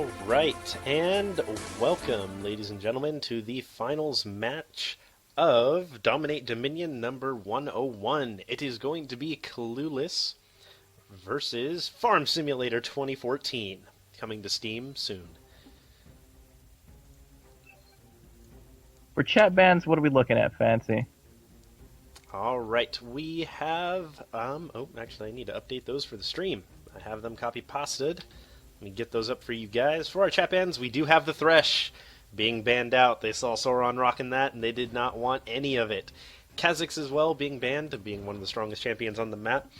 All right, and welcome, ladies and gentlemen, to the finals match of Dominate Dominion number 101. It is going to be Clueless versus Farm Simulator 2014, coming to Steam soon. For chat bans, what are we looking at, Fancy? All right, we have, actually I need to update those for the stream. I have them copy-pasted. Let me get those up for you guys. For our chat bans, we do have the Thresh being banned out. They saw Sauron rocking that, and they did not want any of it. Kha'Zix as well being banned, being one of the strongest champions on the map.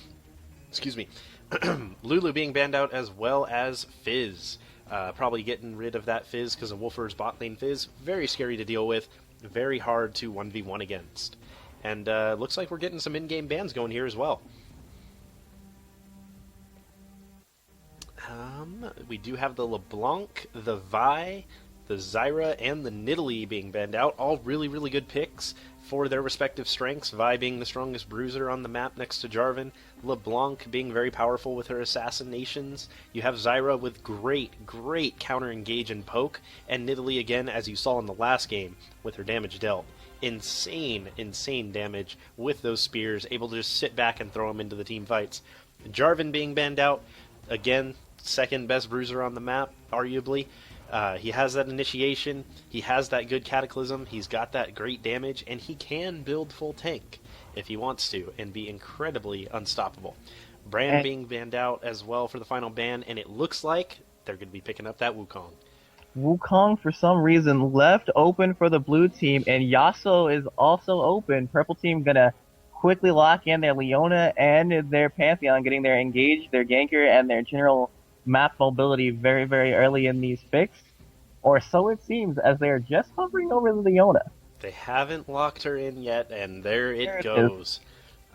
Excuse me. Lulu being banned out, as well as Fizz. Probably getting rid of that Fizz because of Wolfer's bot lane Fizz. Very scary to deal with. Very hard to 1v1 against. And looks like we're getting some in-game bans going here as well. We do have the LeBlanc, the Vi, the Zyra, and the Nidalee being banned out. All really, really good picks for their respective strengths. Vi being the strongest bruiser on the map next to Jarvan. LeBlanc being very powerful with her assassinations. You have Zyra with great counter-engage and poke. And Nidalee, again, as you saw in the last game, with her damage dealt. Insane damage with those spears. Able to just sit back and throw them into the team fights. Jarvan being banned out. Again, second best bruiser on the map, arguably. He has that initiation, he has that good cataclysm, he's got that great damage, and he can build full tank if he wants to, and be incredibly unstoppable. Brand being banned out as well for the final ban, and it looks like they're going to be picking up that Wukong. Wukong, for some reason, left open for the blue team, and Yasuo is also open. Purple team gonna quickly lock in their Leona and their Pantheon, getting their engage, their ganker, and their general map mobility very, very early in these picks. Or so it seems, as they're just hovering over the Leona. They haven't locked her in yet, and there it goes.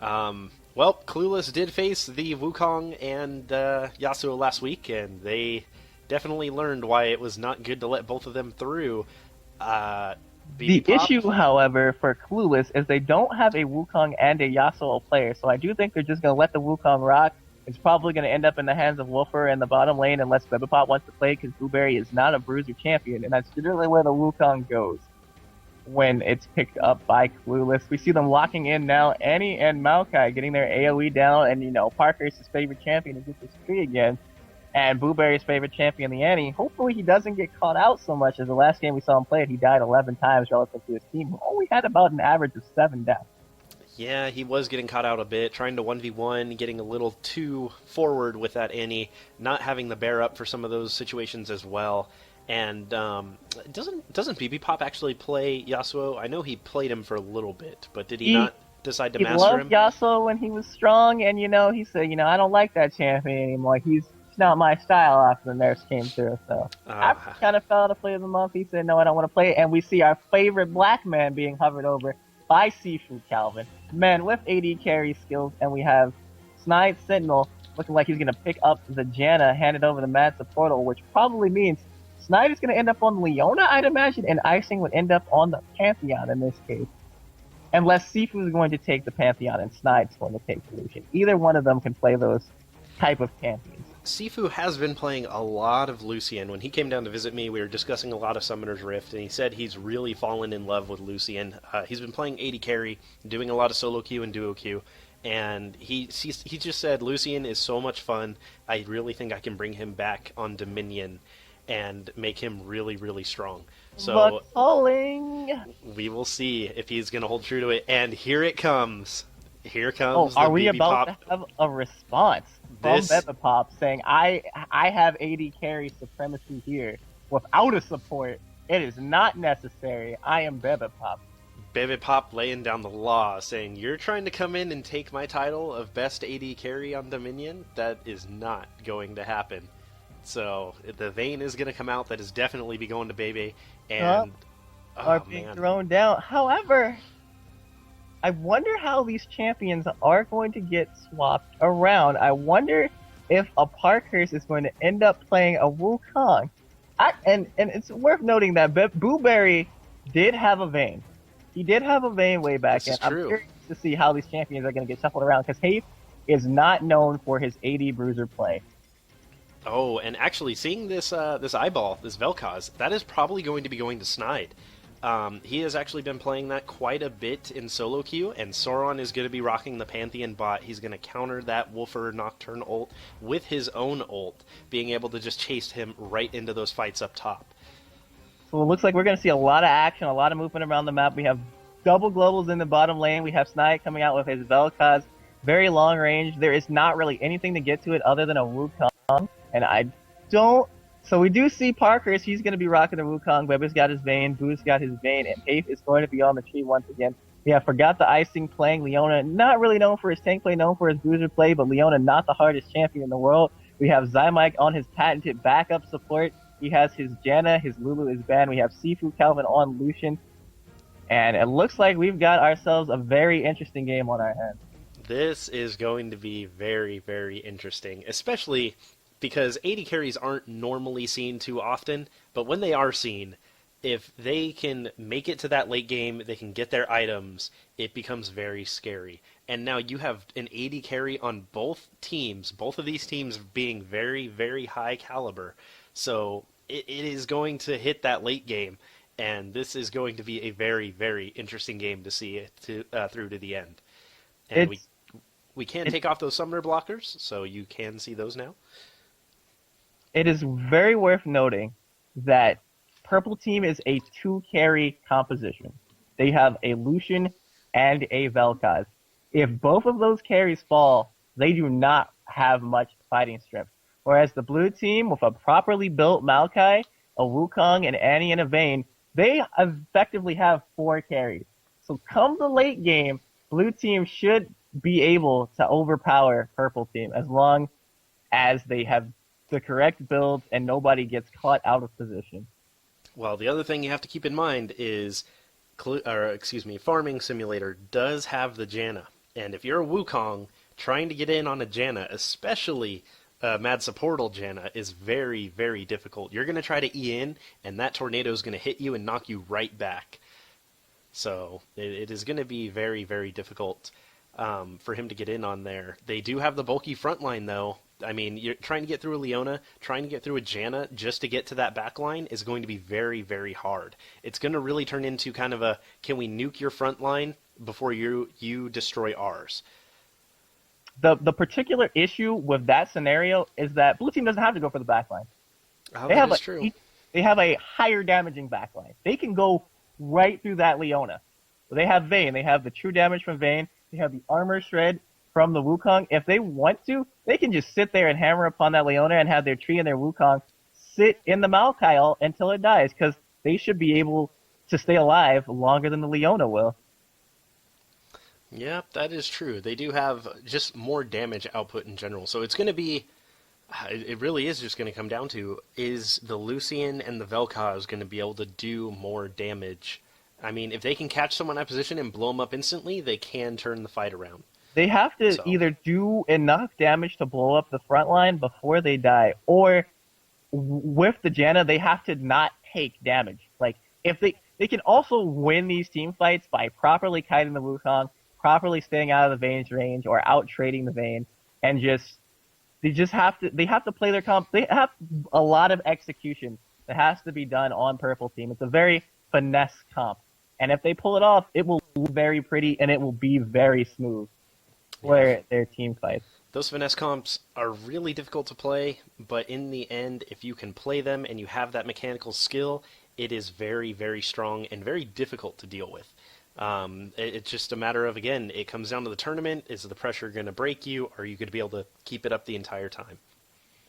Well, Clueless did face the Wukong and Yasuo last week, and they definitely learned why it was not good to let both of them through. The issue, however, for Clueless is they don't have a Wukong and a Yasuo player, so I do think they're just going to let the Wukong rock. It's probably going to end up in the hands of Wolfer in the bottom lane unless Hipeoples wants to play, because Blueberry is not a bruiser champion, and that's generally where the Wukong goes when it's picked up by Clueless. We see them locking in now. Annie and Maokai getting their AoE down, and Parker's his favorite champion to get this tree again. And Blueberry's favorite champion, the Annie. Hopefully he doesn't get caught out so much, as the last game we saw him play it, he died 11 times relative to his team, who only had about an average of 7 deaths. Yeah, he was getting caught out a bit, trying to 1v1, getting a little too forward with that Annie, not having the bear up for some of those situations as well. And doesn't Pop actually play Yasuo? I know he played him for a little bit, but did he not decide to master him? He loved Yasuo when he was strong, and he said, I don't like that champion anymore. He's not my style after the nerfs came through. So after kind of fell to play of the month, he said, no, I don't want to play it. And we see our favorite black man being hovered over by Seafood Calvin. Man with AD carry skills, and we have Snide Sentinel looking like he's going to pick up the Janna, hand it over the Mad's Portal, which probably means Snide is going to end up on Leona, I'd imagine, and Icing would end up on the Pantheon in this case. Unless Seafood is going to take the Pantheon and Snide's going to take the Lucian. Either one of them can play those type of champions. Sifu has been playing a lot of Lucian. When he came down to visit me, we were discussing a lot of Summoner's Rift, and he said he's really fallen in love with Lucian. He's been playing AD carry, doing a lot of solo queue and duo queue, and he just said Lucian is so much fun. I really think I can bring him back on Dominion and make him really, really strong. So we will see if he's going to hold true to it. And here it comes. Here comes the are we BB about Pop. to have a response from Hipeoples saying, I have AD carry supremacy here without a support. It is not necessary. I am Hipeoples. Pop laying down the law, saying, you're trying to come in and take my title of best AD carry on Dominion? That is not going to happen. So the Vayne is going to come out. That is definitely be going to Bebe. And are being thrown down. However, I wonder how these champions are going to get swapped around. I wonder if a Parkhurst is going to end up playing a Wukong. And it's worth noting that Blueberry did have a Vayne. He did have a Vayne way back in. I'm curious to see how these champions are going to get shuffled around, because Hape is not known for his AD bruiser play. Oh, and actually, seeing this eyeball, this Vel'Koz, that is probably going to be going to Snide. He has actually been playing that quite a bit in solo queue, and Sauron is going to be rocking the Pantheon bot. He's going to counter that Nocturne ult with his own ult, being able to just chase him right into those fights up top. So it looks like we're going to see a lot of action, a lot of movement around the map. We have double globals in the bottom lane. We have Snide coming out with his Vel'Koz, very long range. There is not really anything to get to it other than a Wukong, and I don't. So we do see Parker's. He's going to be rocking the Wukong. Weber's got his Vayne. Boo's got his Vayne. And Pape is going to be on the tree once again. We have Forgot the Icing playing Leona. Not really known for his tank play, known for his bruiser play, but Leona not the hardest champion in the world. We have Zyra on his patented backup support. He has his Janna. His Lulu is banned. We have Sifu Calvin on Lucian. And it looks like we've got ourselves a very interesting game on our hands. This is going to be very, very interesting, especially because AD carries aren't normally seen too often, but when they are seen, if they can make it to that late game, they can get their items, it becomes very scary. And now you have an AD carry on both teams, both of these teams being very, very high caliber. So it is going to hit that late game, and this is going to be a very, very interesting game to see it through to the end. And we can take off those summoner blockers, so you can see those now. It is very worth noting that Purple Team is a 2-carry composition. They have a Lucian and a Vel'Koz. If both of those carries fall, they do not have much fighting strength. Whereas the blue team, with a properly built Maokai, a Wukong, an Annie, and a Vayne, they effectively have 4 carries. So come the late game, blue team should be able to overpower Purple Team as long as they have the correct builds and nobody gets caught out of position. Well, the other thing you have to keep in mind is, Farming Simulator does have the Janna. And if you're a Wukong, trying to get in on a Janna, especially Mad Supportal Janna, is very, very difficult. You're going to try to E in, and that tornado is going to hit you and knock you right back. So it is going to be very, very difficult for him to get in on there. They do have the bulky front line, though. I mean, you're trying to get through a Leona, trying to get through a Janna just to get to that back line is going to be very, very hard. It's going to really turn into kind of a, can we nuke your front line before you destroy ours? The particular issue with that scenario is that blue team doesn't have to go for the back line. Oh, that is true. They have a higher damaging back line. They can go right through that Leona. They have Vayne. They have the true damage from Vayne. They have the armor shred from the Wukong. If they want to, they can just sit there and hammer upon that Leona and have their tree and their Wukong sit in the Maokai until it dies, because they should be able to stay alive longer than the Leona will. Yeah, that is true. They do have just more damage output in general. So it's going to be, it really is just going to come down to, is the Lucian and the Vel'Koz going to be able to do more damage? I mean, if they can catch someone at position and blow them up instantly, they can turn the fight around. They have to either do enough damage to blow up the front line before they die, or with the Janna, they have to not take damage. Like, if they can also win these team fights by properly kiting the Wukong, properly staying out of the Vayne's range, or out trading the Vayne, and they have to play their comp. They have a lot of execution that has to be done on Purple Team. It's a very finesse comp, and if they pull it off, it will be very pretty and it will be very smooth. Where their team fights. Those finesse comps are really difficult to play, but in the end, if you can play them and you have that mechanical skill, it is very, very strong and very difficult to deal with. It's just a matter of, again, it comes down to the tournament. Is the pressure going to break you? Or are you going to be able to keep it up the entire time?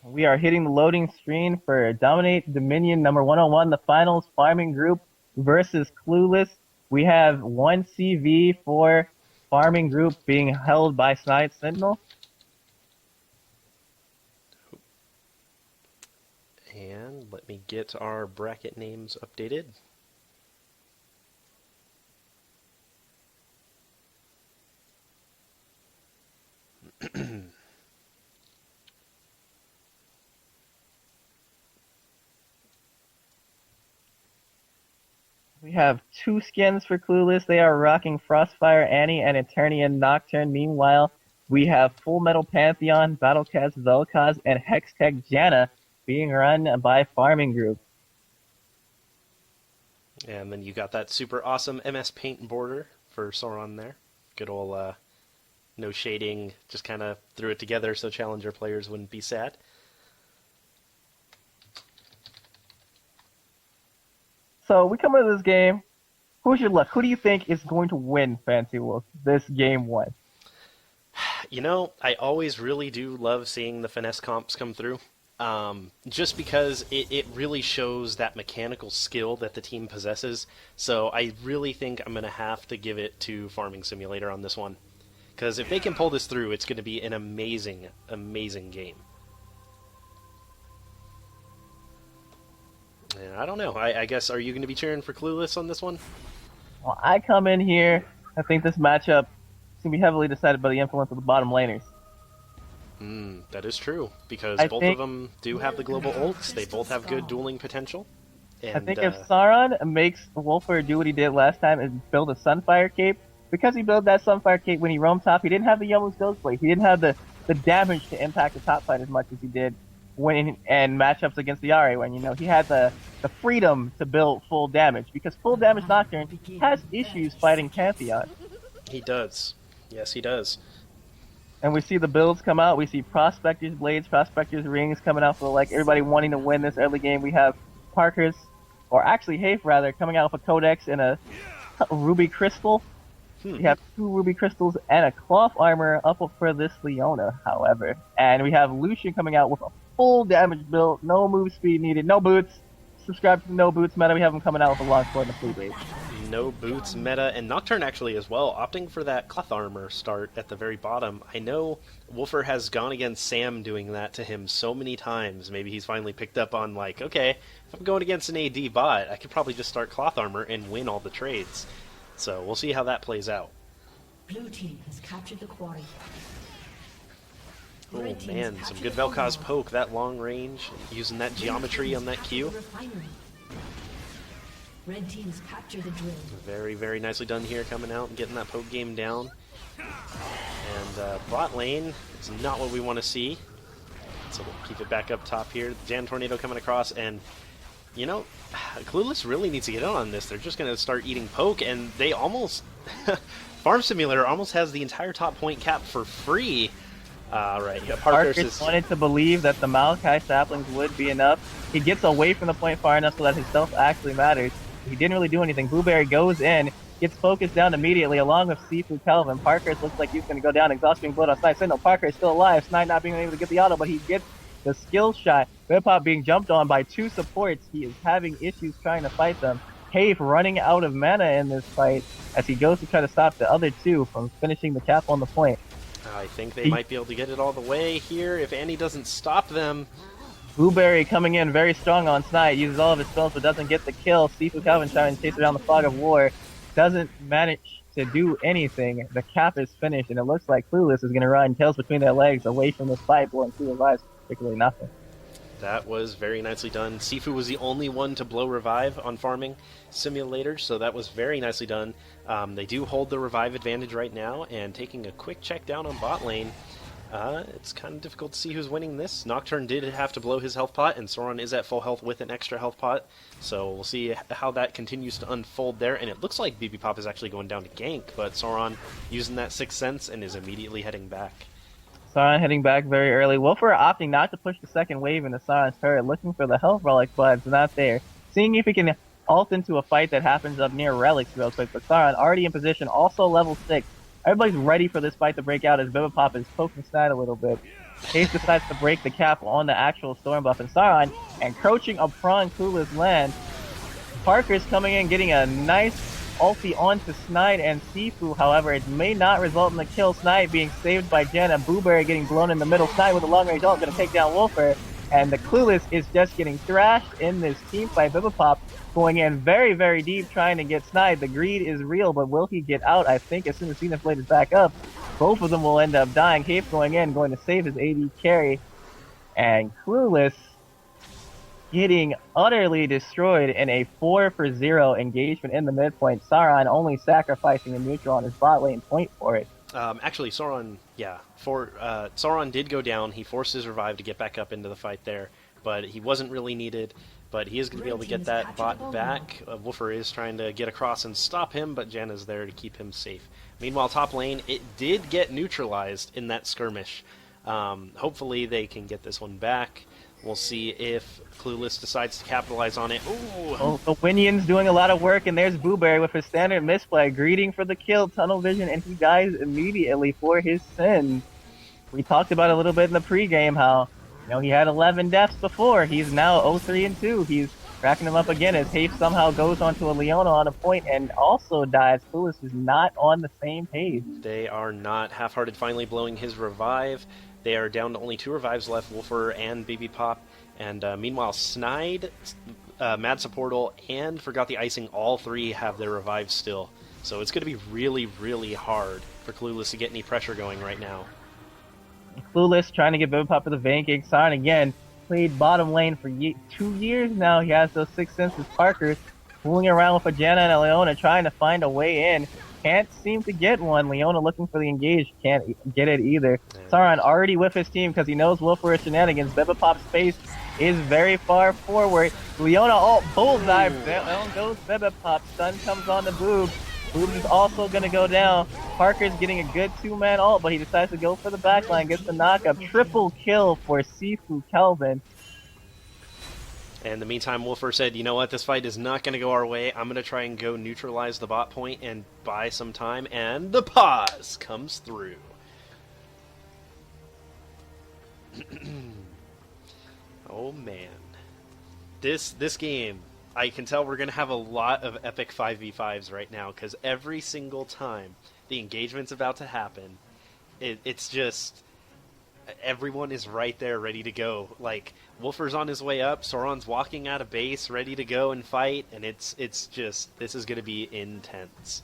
We are hitting the loading screen for DominateDominion number 101, the finals farming group versus Clueless. We have 1 CV for farming group being held by Snide Sentinel. And let me get our bracket names updated. We have 2 skins for Clueless. They are rocking Frostfire Annie and Eternian Nocturne. Meanwhile, We have Full Metal Pantheon, Battlecast Vel'Koz, and Hextech Janna being run by Farming Group. And then you got that super awesome MS Paint border for Sauron there. Good old no shading, just kind of threw it together so challenger players wouldn't be sad. So we come into this game. Who's your luck? Who do you think is going to win Fancy Wolf this game 1? You know, I always really do love seeing the finesse comps come through. Just because it really shows that mechanical skill that the team possesses. So I really think I'm going to have to give it to Farming Simulator on this one. Because if they can pull this through, it's going to be an amazing, amazing game. And I don't know. I guess, are you going to be cheering for Clueless on this one? Well, I come in here, I think this matchup is going to be heavily decided by the influence of the bottom laners. That is true, because both of them do have the global ults. They both have good dueling potential. And, I think if Sauron makes Wolfer do what he did last time and build a Sunfire Cape, because he built that Sunfire Cape when he roamed top, he didn't have the Yomu's Ghostblade. He didn't have the damage to impact the top fight as much as he did when in matchups against the RA, when he had the freedom to build full damage, because full damage Nocturne has issues fighting Pantheon. He does. Yes, he does. And we see the builds come out. We see Prospector's Blades, Prospector's Rings coming out for everybody wanting to win this early game. We have Parker's, or actually Hafe rather, coming out with a Codex and a Ruby Crystal. We have 2 Ruby Crystals and a Cloth Armor up for this Leona, however. And we have Lucian coming out with a full damage build, no move speed needed, no boots. Subscribe to the no boots meta. We have him coming out with a long sword and a flea blade. No boots meta, and Nocturne actually as well, opting for that Cloth Armor start at the very bottom. I know Wolfer has gone against Sam doing that to him so many times. Maybe he's finally picked up on, okay, if I'm going against an AD bot, I could probably just start Cloth Armor and win all the trades. So we'll see how that plays out. Blue team has captured the quarry. Oh man, some good Vel'Koz poke, that long range, using that geometry on that Q. Red team's captured the drill. Very, very nicely done here, coming out and getting that poke game down. And bot lane is not what we want to see. So we'll keep it back up top here. Jan Tornado coming across, and Clueless really needs to get in on this. They're just going to start eating poke, and they almost... Farm Simulator almost has the entire top point cap for free. Right, Parker's wanted to believe that the Maokai saplings would be enough. He gets away from the point far enough so that his stealth actually matters. He didn't really do anything. Blueberry goes in, gets focused down immediately, along with Sifu Kelvin. Parker looks like he's going to go down, exhausting blood on Snide. Signal, Parker is still alive. Snide not being able to get the auto, but he gets the skill shot. Hipeoples being jumped on by 2 supports. He is having issues trying to fight them. Hafe running out of mana in this fight as he goes to try to stop the other 2 from finishing the cap on the point. I think they might be able to get it all the way here if Annie doesn't stop them. Blueberry coming in very strong on Snide, uses all of his spells but doesn't get the kill. Sifu Calvin trying to chase around the fog of war, doesn't manage to do anything. The cap is finished, and it looks like Clueless is going to run tails between their legs away from this fight, blowing through his eyes particularly nothing. That was very nicely done. Sifu was the only one to blow revive on Farming Simulator, so that was very nicely done. They do hold the revive advantage right now, and taking a quick check down on bot lane, it's kind of difficult to see who's winning this. Nocturne did have to blow his health pot, and Sauron is at full health with an extra health pot, so we'll see how that continues to unfold there. And it looks like BB Pop is actually going down to gank, but Sauron using that Sixth Sense and is immediately heading back. Sauron heading back very early. Wolfer opting not to push the second wave into Sauron's turret, looking for the health relic, but it's not there. Seeing if he can ult into a fight that happens up near relics real quick, but Sauron already in position, also level 6. Everybody's ready for this fight to break out as Vivipop is poking Snide a little bit. Haze decides to break the cap on the actual Storm buff, and Sauron encroaching upon Clueless land. Parker's coming in, getting a nice ulti onto Snide and Sifu, however, it may not result in the kill. Snide being saved by Janna, Blueberry getting blown in the middle. Snide with a long range ult, going to take down Wolfer, and the Clueless is just getting thrashed in this team fight. Vivipop going in very, very deep, trying to get Snide. The greed is real, but will he get out? I think as soon as Zenith Blade is back up, both of them will end up dying. Hape going in, going to save his AD carry, and Clueless getting utterly destroyed in a 4-for-0 engagement in the midpoint. Sauron only sacrificing a neutral on his bot lane point for it. Actually, Sauron, Sauron did go down. He forced his revive to get back up into the fight there, but he wasn't really needed. But he is going to be able to get that bot back. Woofer is trying to get across and stop him, but Janna's there to keep him safe. Meanwhile, top lane, it did get neutralized in that skirmish. Hopefully they can get this one back. We'll see if Clueless decides to capitalize on it. Ooh. Oh, the Winion's doing a lot of work, and there's Booberry with his standard misplay, greeting for the kill, tunnel vision, and he dies immediately for his sins. We talked about a little bit in the pregame how, he had 11 deaths before. He's now 0-3-2. He's racking them up again as Hafe somehow goes onto a Leona on a point and also dies. Clueless is not on the same page. They are not. Half-Hearted finally blowing his revive. They are down to only 2 revives left, Woofer and Baby Pop. And meanwhile, Snide, Mad Supportal, and Forgot the Icing, all 3 have their revives still. So it's going to be really, really hard for Clueless to get any pressure going right now. Clueless trying to get Baby Pop for the Vayne Gig sign again. Played bottom lane for 2 years now. He has those 6 senses Parkers fooling around with a Janna and a Leona trying to find a way in. Can't seem to get one. Leona looking for the engage. Can't get it either. Sauron already with his team because he knows Wolfer is shenanigans. Baby Pop's space is very far forward. Leona, bullseye. Down goes Baby Pop. Stun comes on the Boob. Boob is also going to go down. Parker's getting a good 2-man ult, but he decides to go for the backline. Gets the knockup. Triple kill for Sifu Kelvin. And in the meantime, Woofer said, you know what, this fight is not going to go our way. I'm going to try and go neutralize the bot point and buy some time. And the pause comes through. Oh, man. This game, I can tell we're going to have a lot of epic 5v5s right now, because every single time the engagement's about to happen, it's just... everyone is right there ready to go. Like, Woofer's on his way up, Sauron's walking out of base ready to go and fight, and it's just, this is going to be intense.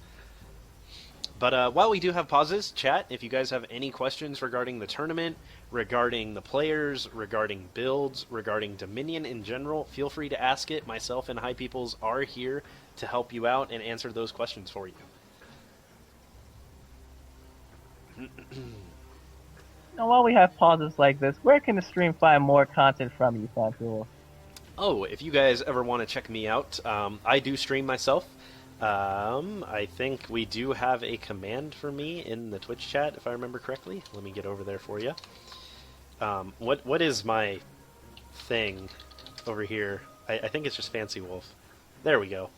But while we do have pauses, chat, if you guys have any questions regarding the tournament, regarding the players, regarding builds, regarding Dominion in general, feel free to ask it. Myself and Hipeoples are here to help you out and answer those questions for you. Now, while we have pauses like this, where can the stream find more content from you, Fanfuel? Oh, if you guys ever want to check me out, I do stream myself. I think we do have a command for me in the Twitch chat, if I remember correctly. Let me get over there for you. What is my thing over here? I think it's just Fancy Wolf. There we go.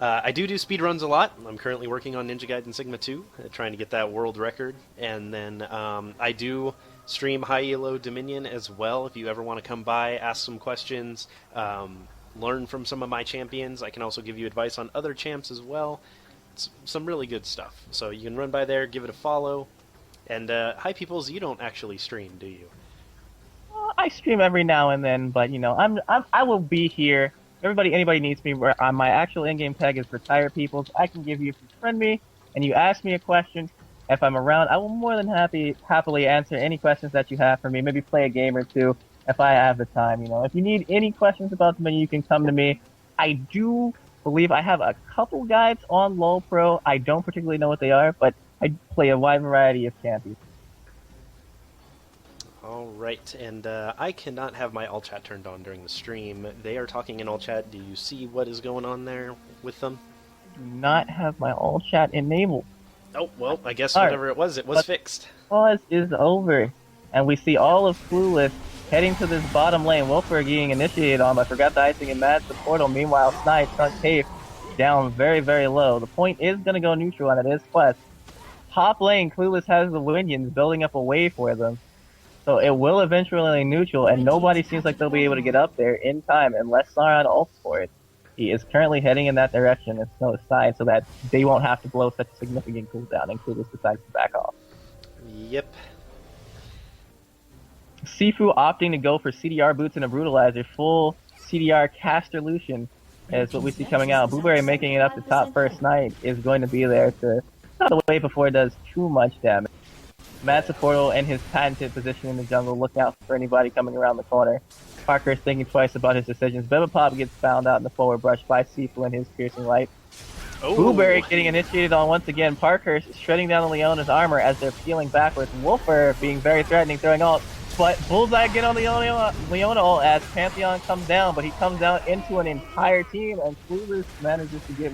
I do speedruns a lot. I'm currently working on Ninja Gaiden Sigma 2, trying to get that world record. And then I do stream High Elo Dominion as well. If you ever want to come by, ask some questions, learn from some of my champions. I can also give you advice on other champs as well. It's some really good stuff. So you can run by there, give it a follow. And Hipeoples, you don't actually stream, do you? I stream every now and then, but I will be here. Anybody needs me. Where my actual in-game tag is Retired Peoples. I can give you, if you friend me and you ask me a question, if I'm around, I will more than happily answer any questions that you have for me. Maybe play a game or two if I have the time. If you need any questions about the menu, you can come to me. I do believe I have a couple guides on LoL Pro. I don't particularly know what they are, but I play a wide variety of champions. Alright, and I cannot have my all chat turned on during the stream. They are talking in all chat. Do you see what is going on there with them? Do not have my all chat enabled. Oh, well, I guess whatever it was fixed. Pause is over, and we see all of Clueless heading to this bottom lane. Wolfer getting initiated on, but Forgot the Icing and Mad Supportal. Meanwhile, Snide, Trunk Cave down very, very low. The point is going to go neutral, and it is Quest. Top lane, Clueless has the Winions building up a wave for them. So it will eventually neutral, and nobody seems like they'll be able to get up there in time unless Sauron ults for it. He is currently heading in that direction and Snow side so that they won't have to blow such a significant cooldown, and Clueless decides to back off. Yep. Sifu opting to go for CDR boots and a brutalizer. Full CDR caster Lucian is what we see coming out. Blueberry making it up to top first. Knight is going to be there to out of the way before it does too much damage. Mad Supportal and his patented position in the jungle, looking out for anybody coming around the corner. Parker is thinking twice about his decisions. Baby Pop gets found out in the forward brush by Sifu and his piercing light. Oh. Blueberry getting initiated on once again. Parkhurst shredding down the Leona's armor as they're peeling backwards. Wolfer being very threatening, throwing ult. But Bullseye again on the Leona ult as Pantheon comes down, but he comes down into an entire team, and Clueless manages to get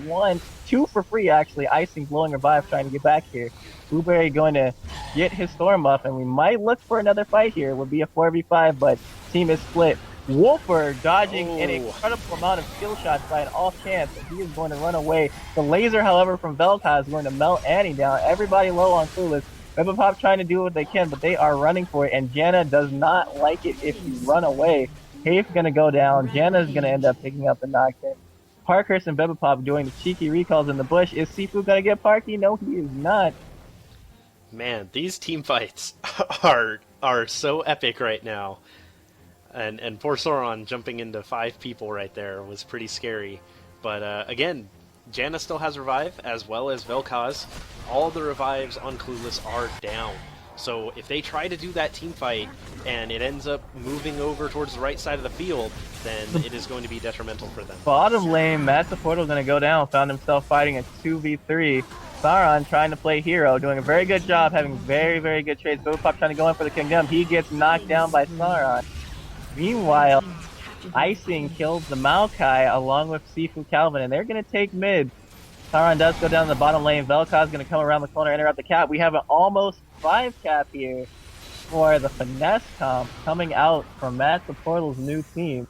two for free actually. Icing, blowing revive, trying to get back here. Blueberry going to get his Storm buff, and we might look for another fight here. It would be a 4v5, but team is split. Wolfer dodging an incredible amount of skill shots by an off chance, and he is going to run away. The laser, however, from Vel'Koz is going to melt Annie down. Everybody low on Clueless. Pop trying to do what they can, but they are running for it, and Janna does not like it if you run away. Have's going to go down. Janna's going to end up picking up the Nocturne. Parkhurst and Pop doing the cheeky recalls in the bush. Is Sifu going to get Parky? No, he is not. Man, these team fights are so epic right now. And poor Sauron jumping into 5 people right there was pretty scary. But again, Janna still has revive, as well as Vel'Koz. All the revives on Clueless are down. So if they try to do that team fight, and it ends up moving over towards the right side of the field, then it is going to be detrimental for them. Bottom lane, Matt the Portal going to go down, found himself fighting a 2v3. Sauron trying to play hero, doing a very good job, having very, very good trades. Pop trying to go in for the Kingdom. He gets knocked down by Sauron. Meanwhile, Icing kills the Maokai along with Sifu Calvin, and they're going to take mid. Sauron does go down the bottom lane. Vel'Koz is going to come around the corner, interrupt the cap. We have an almost 5 cap here for the finesse comp coming out from Matt the Portal's new team.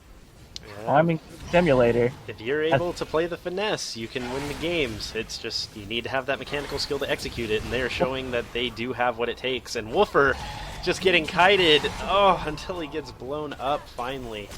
Yeah. Farming Simulator. If you're able to play the finesse, you can win the games. It's just, you need to have that mechanical skill to execute it, and they're showing that they do have what it takes. And Wolfer just getting kited, until he gets blown up, finally.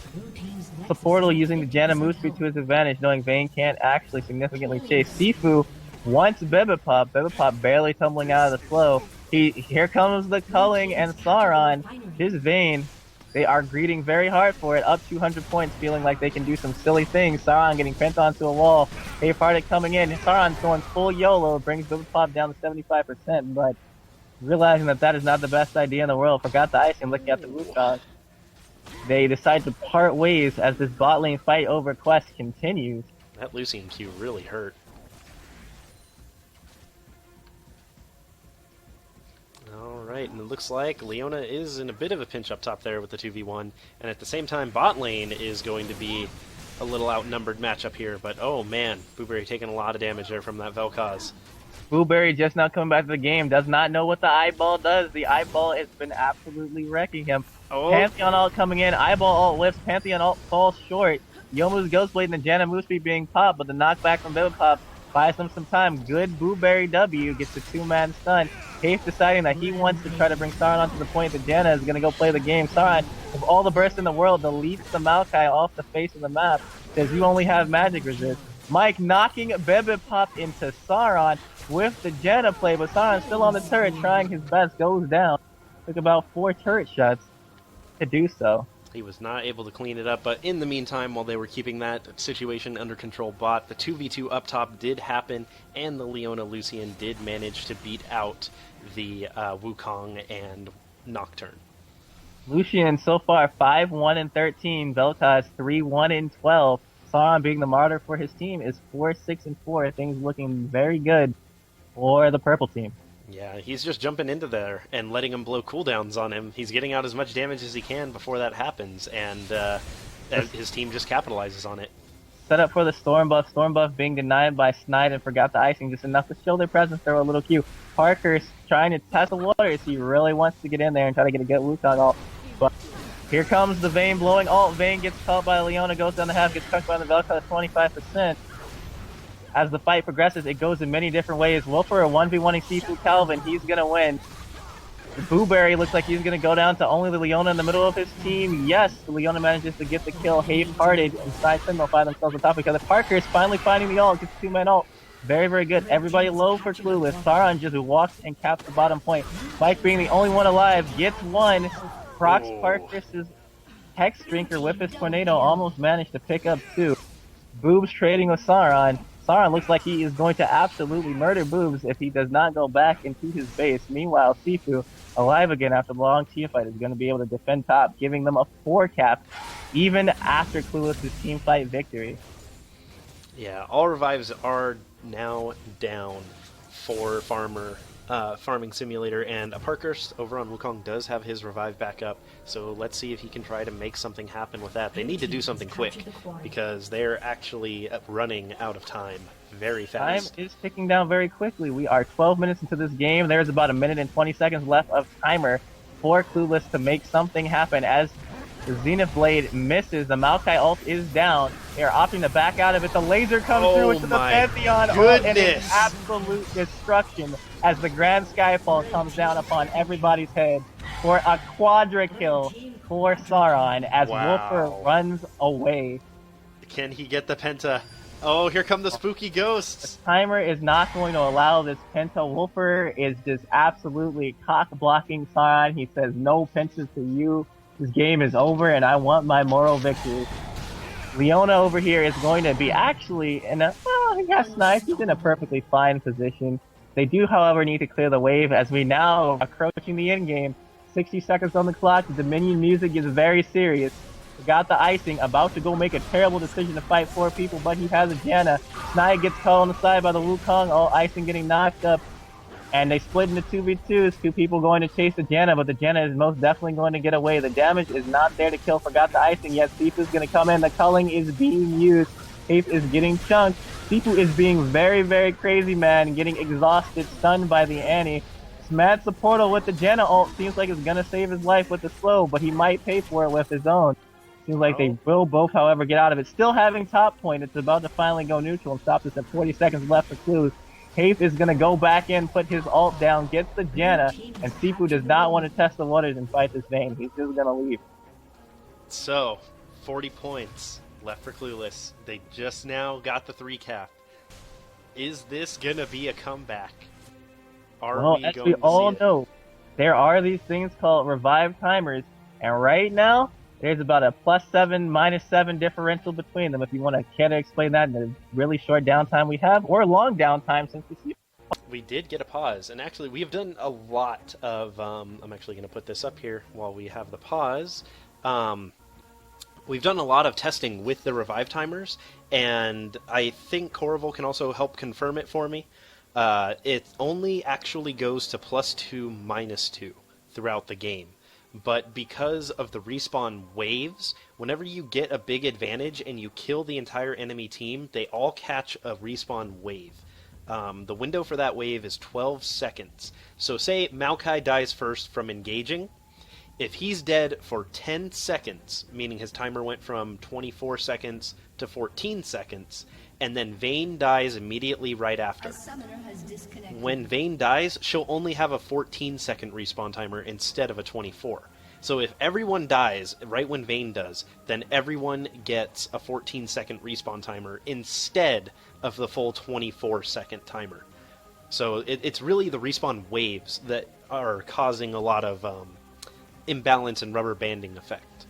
The Portal using the Janna move speed to his advantage, knowing Vayne can't actually significantly chase. Sifu wants Pop barely tumbling out of the flow. Here comes the culling, and Sauron, his Vayne, they are greeting very hard for it, up 200 points, feeling like they can do some silly things. Sauron getting pinned onto a wall. Hayfarted coming in. Sauron's going full YOLO, brings Pop down to 75%, but realizing that is not the best idea in the world, forgot the icing, looking at the Wukong. They decide to part ways as this bot lane fight over quest continues. That Lucian Q really hurt. Alright, and it looks like Leona is in a bit of a pinch up top there with the 2v1, and at the same time bot lane is going to be a little outnumbered matchup here, but oh man, Blueberry taking a lot of damage there from that Vel'Koz. Blueberry just now coming back to the game, does not know what the eyeball does. The eyeball has been absolutely wrecking him. Oh. Pantheon ult coming in, eyeball ult lifts, Pantheon ult falls short. Youmuu's Ghostblade and the Janna move speed being popped, but the knockback from Pop buys them some time. Good Blueberry W gets a 2-man stun. Hafe deciding that he wants to try to bring Sauron onto the point that Janna is going to go play the game. Sauron, with all the bursts in the world, deletes the Maokai off the face of the map, says you only have magic resist. Mike knocking Pop into Sauron with the Janna play, but Sauron's still on the turret trying his best, goes down. Took about 4 turret shots to do so. He was not able to clean it up, but in the meantime, while they were keeping that situation under control bot, the 2v2 up top did happen, and the Leona Lucian did manage to beat out the Wukong and Nocturne. Lucian so far 5-1-13, Vel'Koz 3-1-12. Sauron being the martyr for his team is 4-6-4. Things looking very good for the purple team. Yeah, he's just jumping into there and letting him blow cooldowns on him. He's getting out as much damage as he can before that happens, and his team just capitalizes on it. Set up for the Storm buff being denied by Snide and forgot the icing, just enough to show their presence. Throw a little cute. Parker's trying to test the waters. He really wants to get in there and try to get a good Wukong ult. But here comes the Vayne blowing ult. Vayne gets caught by Leona, goes down the half, gets chunked by the Vel'Koz 25%. As the fight progresses, it goes in many different ways. Wolfer 1v1ing Sifu Calvin, he's gonna win. Blueberry looks like he's gonna go down to only the Leona in the middle of his team. Yes, the Leona manages to get the kill. Half-hearted and Side Sentinel find themselves on top of each other. Parker is finally finding the ult, gets 2-man ult. Very, very good. Everybody low for Clueless. Sauron just walks and caps the bottom point. Mike being the only one alive, gets one. Procs Parker's Hex Drinker with his Tornado almost managed to pick up 2. Boobs trading with Sauron. Sauron looks like he is going to absolutely murder Boobs if he does not go back into his base. Meanwhile, Sifu, alive again after the long team fight, is going to be able to defend top, giving them a 4 cap, even after Clueless' team fight victory. Yeah, all revives are now down for Farming Simulator, and a Parkhurst over on Wukong does have his revive back up, so let's see if he can try to make something happen with that. They need to do something quick, because they're actually running out of time very fast. Time is ticking down very quickly. We are 12 minutes into this game. There's about 1 minute and 20 seconds left of timer for Clueless to make something happen. As the Zenith Blade misses, the Maokai ult is down. They are opting to back out of it. The laser comes through into the Pantheon ult, and it's absolute destruction as the Grand Skyfall comes down upon everybody's head for a quadra kill for Sauron as Wolfer runs away. Can he get the Penta? Oh, here come the spooky ghosts. The timer is not going to allow this Penta. Wolfer is just absolutely cock-blocking Sauron. He says, no Pentas to you. This game is over, and I want my moral victory. Leona over here is going to be actually in a, well, he got sniped. He's in a perfectly fine position. They do, however, need to clear the wave as we now are approaching the end game. 60 seconds on the clock. The Dominion music is very serious. We got the icing, about to go make a terrible decision to fight 4 people, but he has a Janna. Snide gets caught on the side by the Wukong, all icing getting knocked up. And they split into 2v2s, 2 people going to chase the Janna, but the Janna is most definitely going to get away. The damage is not there to kill, forgot the icing yet. Sifu's going to come in, the culling is being used. Hape is getting chunked. Sifu is being very, very crazy, man, getting exhausted, stunned by the Annie. Smats the portal with the Janna ult, seems like it's going to save his life with the slow, but he might pay for it with his own. Seems like they will both, however, get out of it. Still having top point, it's about to finally go neutral and stop this at 40 seconds left for Clues. Hape is going to go back in, put his ult down, gets the Janna, and Sifu does not want to test the waters and fight this Vayne. He's just going to leave. So, 40 points left for Clueless. They just now got the 3 cap. Is this going to be a comeback? Well, as we all know, there are these things called revive timers, and right now, there's about a +7, -7 differential between them. If you want to care to explain that in the really short downtime we have, or long downtime since we see. We did get a pause, and actually we have done a lot of, I'm actually going to put this up here while we have the pause. We've done a lot of testing with the revive timers, and I think Corval can also help confirm it for me. It only actually goes to +2, -2 throughout the game. But because of the respawn waves, whenever you get a big advantage and you kill the entire enemy team, they all catch a respawn wave. The window for that wave is 12 seconds. So say Maokai dies first from engaging. If he's dead for 10 seconds, meaning his timer went from 24 seconds to 14 seconds, and then Vayne dies immediately right after. When Vayne dies, she'll only have a 14-second respawn timer instead of a 24. So if everyone dies right when Vayne does, then everyone gets a 14-second respawn timer instead of the full 24-second timer. So it's really the respawn waves that are causing a lot of imbalance and rubber banding effect.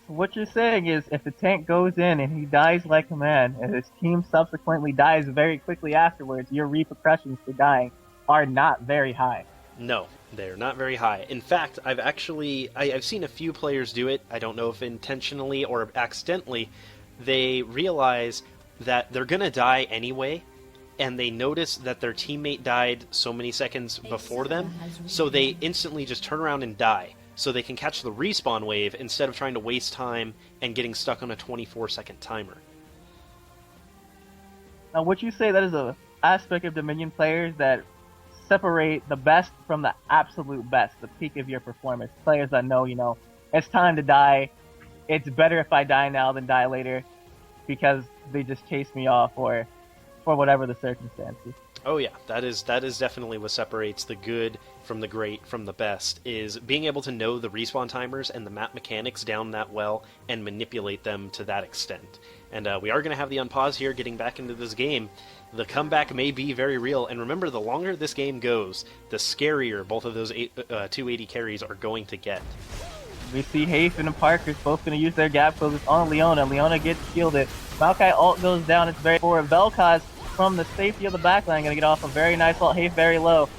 What you're saying is, if the tank goes in and he dies like a man, and his team subsequently dies very quickly afterwards, your repercussions for dying are not very high. No, they're not very high. In fact, I've seen a few players do it. I don't know if intentionally or accidentally. They realize that they're gonna die anyway, and they notice that their teammate died so many seconds before them, so they instantly just turn around and die, so they can catch the respawn wave instead of trying to waste time and getting stuck on a 24-second timer. Now, would you say that is an aspect of Dominion players that separate the best from the absolute best, the peak of your performance? Players that know, it's time to die. It's better if I die now than die later because they just chase me off or for whatever the circumstances. Oh yeah, that is definitely what separates the good from the great from the best, is being able to know the respawn timers and the map mechanics down that well and manipulate them to that extent. And we are going to have the unpause here getting back into this game. The comeback may be very real, and remember, the longer this game goes, the scarier both of those 280 carries are going to get. We see Hafe and the Parkers both going to use their gap closes on Leona. Leona gets shielded. Maokai ult goes down. It's very forward. Vel'Koz from the safety of the backline going to get off a very nice ult. Hafe very low.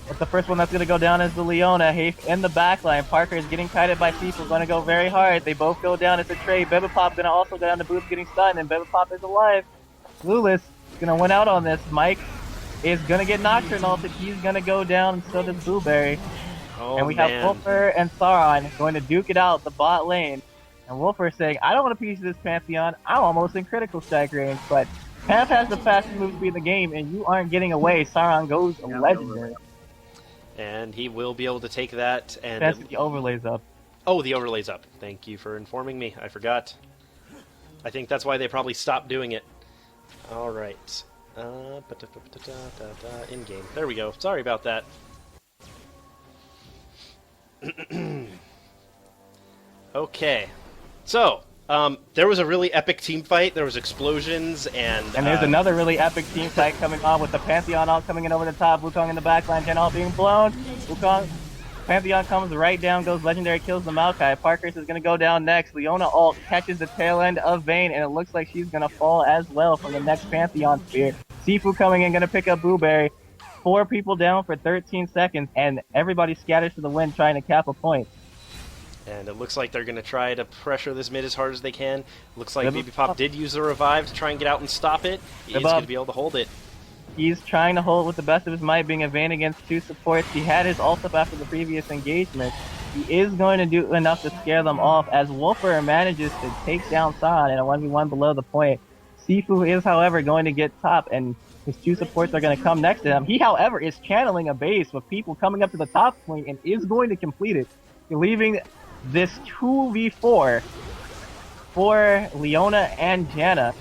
But the first one that's going to go down is the Leona. Hafe in the backline. Parker is getting kited by Sifu. Going to go very hard. They both go down. It's a trade. Bebepop going to also go down. The Boots getting stunned, and Bebepop is alive. Clueless gonna win out on this. Mike is gonna get Nocturne ulted. He's gonna go down, and so does Blueberry. Oh, and we man. have Wolfer and Sauron going to duke it out the bot lane. And Wolfer saying, I don't want a piece of this Pantheon. I'm almost in critical strike range, but Panth has the fastest move speed in the game, and you aren't getting away. Sauron goes legendary. And he will be able to take that. And That's the overlays up. Oh, the overlay's up. Thank you for informing me. I forgot. I think that's why they probably stopped doing it. All right. In-game. There we go. Sorry about that. Okay. So, there was a really epic team fight. There was explosions, and there's another really epic team fight coming on with the Pantheon all coming in over the top. Wukong in the backline, Janna all being blown. Wukong, Pantheon comes right down, goes legendary, kills the Maokai. Parkhurst is going to go down next. Leona ult catches the tail end of Vayne, and it looks like she's going to fall as well from the next Pantheon spear. Sifu coming in, going to pick up Blueberry. 4 people down for 13 seconds, and everybody scatters to the wind trying to cap a point. And it looks like they're going to try to pressure this mid as hard as they can. Looks like Hipeoples did use the revive to try and get out and stop it. He's going to be able to hold it. He's trying to hold it with the best of his might, being a Vayne against 2 supports. He had his ult up after the previous engagement. He is going to do enough to scare them off as Wolfer manages to take down San in a 1v1 below the point. Sifu is, however, going to get top, and his 2 supports are going to come next to him. He, however, is channeling a base with people coming up to the top point and is going to complete it, leaving this 2v4 for Leona and Janna.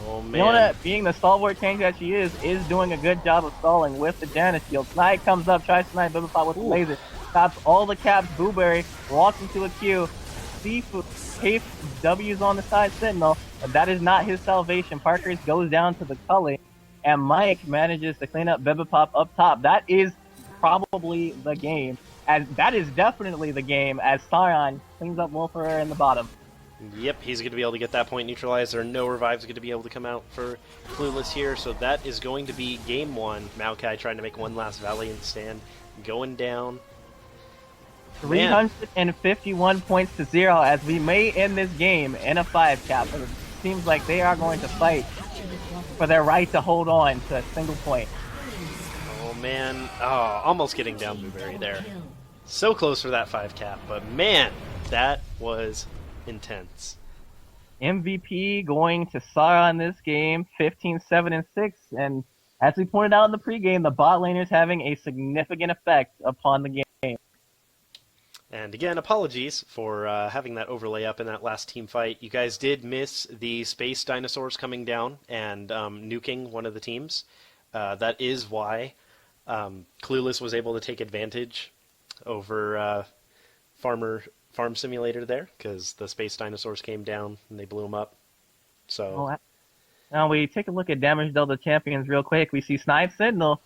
Oh, man. Leona, being the stalwart tank that she is doing a good job of stalling with the Janna shield. Snipe comes up, tries to snipe Bibiphop with the laser. Stops all the caps. Blueberry walks into a queue. Sifu tapes W's on the side Sentinel, but that is not his salvation. Parkhurst goes down to the Cully, and Mike manages to clean up Bibiphop up top. That is probably the game. As that is definitely the game as Sauron cleans up Wolfer in the bottom. Yep, he's going to be able to get that point neutralized. There are no revives going to be able to come out for Clueless here, so that is going to be game 1. Maokai trying to make one last valiant stand, going down. 351 points to 0 as we may end this game in a 5 cap. But it seems like they are going to fight for their right to hold on to a single point. Oh, man. Oh, almost getting down Blueberry there. So close for that 5 cap, but man, that was intense. MVP going to Sauron in this game, 15-7-6, and as we pointed out in the pregame, the bot laners having a significant effect upon the game. And again, apologies for having that overlay up in that last team fight. You guys did miss the space dinosaurs coming down and nuking one of the teams. That is why Clueless was able to take advantage over Farm Simulator there, because the space dinosaurs came down and they blew them up. So now we take a look at damage Delta champions real quick. We see Snipe Sentinel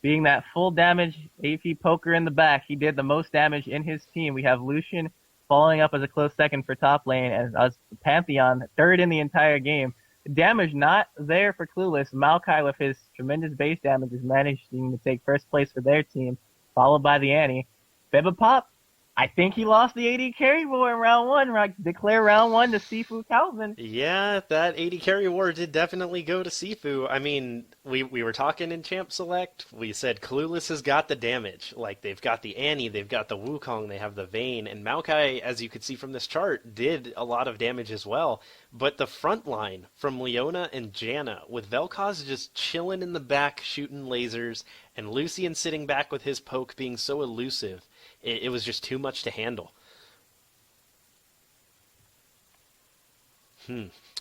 being that full damage AP poker in the back. He did the most damage in his team. We have Lucian following up as a close second for top lane, and us Pantheon third in the entire game. Damage not there for Clueless. Maokai with his tremendous base damage is managing to take first place for their team, followed by the Annie. Bibiphop, I think he lost the AD carry war in round 1, right? Declare round 1 to Sifu Calvin. Yeah, that AD carry war did definitely go to Sifu. I mean, we were talking in Champ Select. We said Clueless has got the damage. Like, they've got the Annie, they've got the Wukong, they have the Vayne, and Maokai, as you could see from this chart, did a lot of damage as well. But the front line from Leona and Janna, with Vel'Koz just chilling in the back shooting lasers, and Lucian sitting back with his poke being so elusive, it was just too much to handle.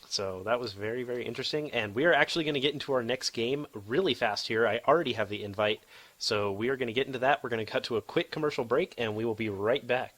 So that was very, very interesting. And we are actually going to get into our next game really fast here. I already have the invite. So we are going to get into that. We're going to cut to a quick commercial break, and we will be right back.